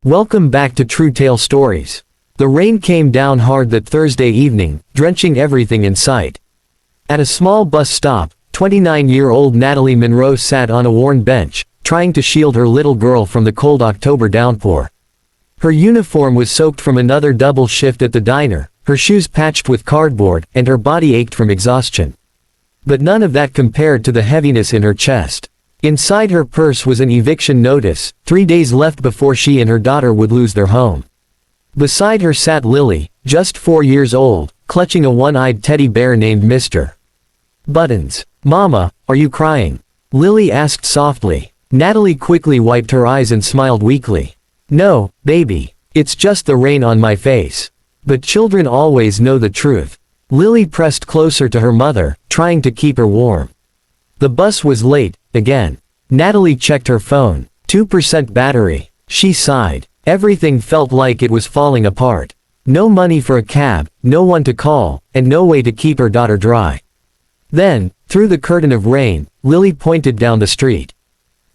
Welcome back to True Tale Stories. The rain came down hard that Thursday evening, drenching everything in sight. At a small bus stop, 29-year-old Natalie Monroe sat on a worn bench, trying to shield her little girl from the cold October downpour. Her uniform was soaked from another double shift at the diner, her shoes patched with cardboard, and her body ached from exhaustion. But none of that compared to the heaviness in her chest. Inside her purse was an eviction notice, 3 days left before she and her daughter would lose their home. Beside her sat Lily, just 4 years old, clutching a one-eyed teddy bear named Mr. Buttons. "Mama, are you crying?" Lily asked softly. Natalie quickly wiped her eyes and smiled weakly. "No, baby. It's just the rain on my face." But children always know the truth. Lily pressed closer to her mother, trying to keep her warm. The bus was late, again. Natalie checked her phone. 2% battery. She sighed. Everything felt like it was falling apart. No money for a cab, no one to call, and no way to keep her daughter dry. Then, through the curtain of rain, Lily pointed down the street.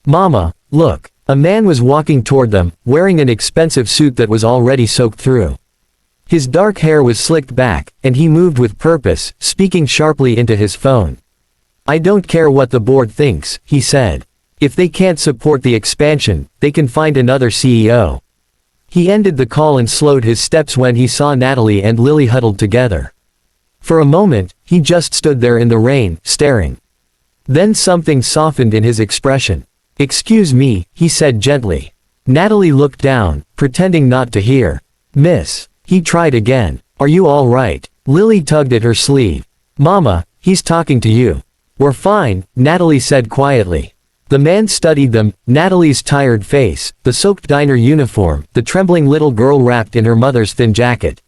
"Mama, look." A man was walking toward them, wearing an expensive suit that was already soaked through. His dark hair was slicked back, and he moved with purpose, speaking sharply into his phone. "I don't care what the board thinks," he said. "If they can't support the expansion, they can find another CEO." He ended the call and slowed his steps when he saw Natalie and Lily huddled together. For a moment, he just stood there in the rain, staring. Then something softened in his expression. "Excuse me," he said gently. Natalie looked down, pretending not to hear. "Miss." He tried again. "Are you all right?" Lily tugged at her sleeve. "Mama, he's talking to you." "We're fine," Natalie said quietly. The man studied them, Natalie's tired face, the soaked diner uniform, the trembling little girl wrapped in her mother's thin jacket.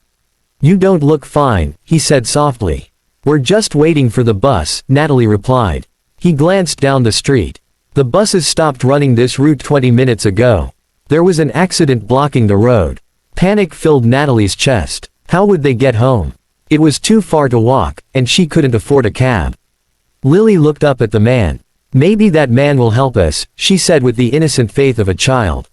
"You don't look fine," he said softly. "We're just waiting for the bus," Natalie replied. He glanced down the street. The buses stopped running this route 20 minutes ago. There was an accident blocking the road. Panic filled Natalie's chest. How would they get home? It was too far to walk, and she couldn't afford a cab. Lily looked up at the man. "Maybe that man will help us," she said with the innocent faith of a child.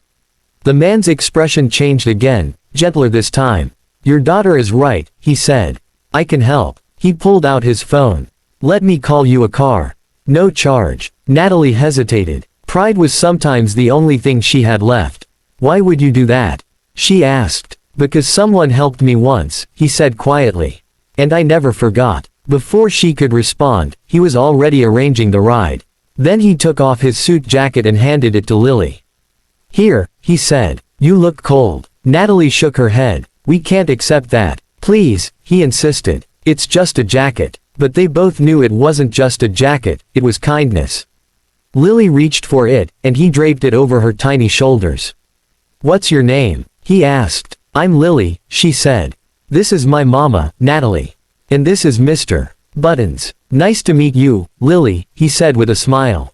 The man's expression changed again, gentler this time. "Your daughter is right," he said. "I can help." He pulled out his phone. "Let me call you a car." "No charge." Natalie hesitated. Pride was sometimes the only thing she had left. "Why would you do that?" she asked. "Because someone helped me once," he said quietly. "And I never forgot." Before she could respond, he was already arranging the ride. Then he took off his suit jacket and handed it to Lily. "Here," he said. "You look cold." Natalie shook her head. "We can't accept that." "Please," he insisted. "It's just a jacket." But they both knew it wasn't just a jacket, it was kindness. Lily reached for it, and he draped it over her tiny shoulders. "What's your name?" he asked. "I'm Lily," she said. "This is my mama, Natalie. And this is Mr. Buttons." "Nice to meet you, Lily," he said with a smile.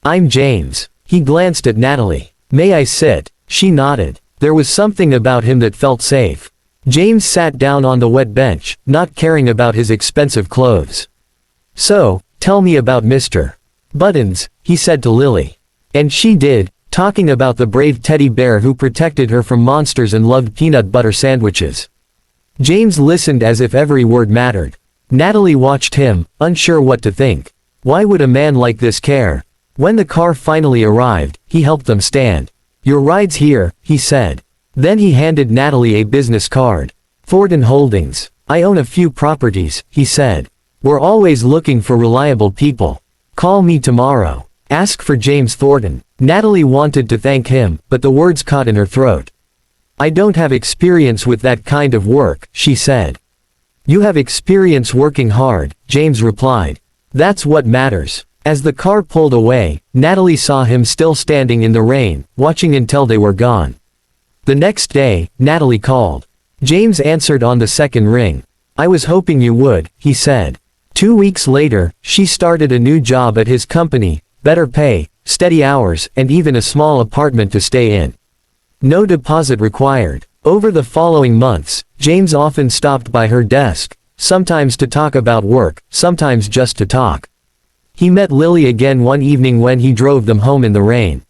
"I'm James." He glanced at Natalie. "May I sit?" She nodded. There was something about him that felt safe. James sat down on the wet bench, not caring about his expensive clothes. "So, tell me about Mr. Buttons," he said to Lily. And she did, talking about the brave teddy bear who protected her from monsters and loved peanut butter sandwiches. James listened as if every word mattered. Natalie watched him, unsure what to think. Why would a man like this care? When the car finally arrived, he helped them stand. "Your ride's here," he said. Then he handed Natalie a business card. "Thornton Holdings. I own a few properties," he said. "We're always looking for reliable people. Call me tomorrow. Ask for James Thornton." Natalie wanted to thank him, but the words caught in her throat. "I don't have experience with that kind of work," she said. "You have experience working hard," James replied. "That's what matters." As the car pulled away, Natalie saw him still standing in the rain, watching until they were gone. The next day, Natalie called. James answered on the second ring. "I was hoping you would," he said. 2 weeks later, she started a new job at his company, better pay, steady hours, and even a small apartment to stay in. No deposit required. Over the following months, James often stopped by her desk, sometimes to talk about work, sometimes just to talk. He met Lily again one evening when he drove them home in the rain.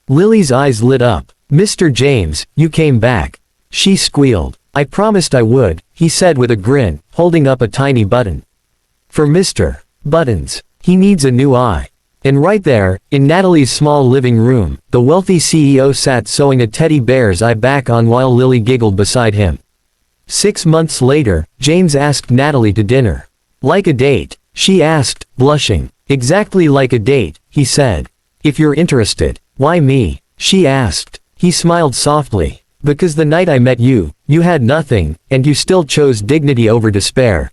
Lily's eyes lit up. "Mr. James, you came back," she squealed. "I promised I would," he said with a grin, holding up a tiny button. "For Mr. Buttons. He needs a new eye." And right there, in Natalie's small living room, the wealthy CEO sat sewing a teddy bear's eye back on while Lily giggled beside him. 6 months later, James asked Natalie to dinner. "Like a date?" she asked, blushing. "Exactly like a date," he said. "If you're interested." "Why me?" she asked. He smiled softly. "Because the night I met you, you had nothing, and you still chose dignity over despair.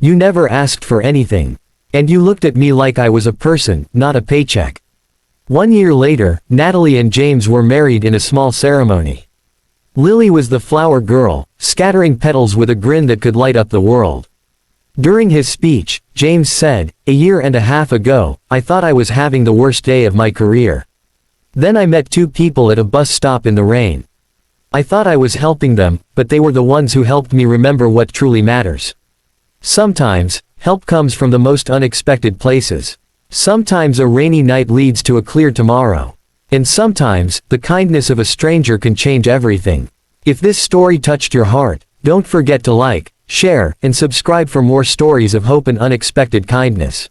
You never asked for anything. And you looked at me like I was a person, not a paycheck." 1 year later, Natalie and James were married in a small ceremony. Lily was the flower girl, scattering petals with a grin that could light up the world. During his speech, James said, "A year and a half ago, I thought I was having the worst day of my career. Then I met 2 people at a bus stop in the rain. I thought I was helping them, but they were the ones who helped me remember what truly matters. Sometimes, help comes from the most unexpected places. Sometimes a rainy night leads to a clear tomorrow. And sometimes, the kindness of a stranger can change everything." If this story touched your heart, don't forget to like, share, and subscribe for more stories of hope and unexpected kindness.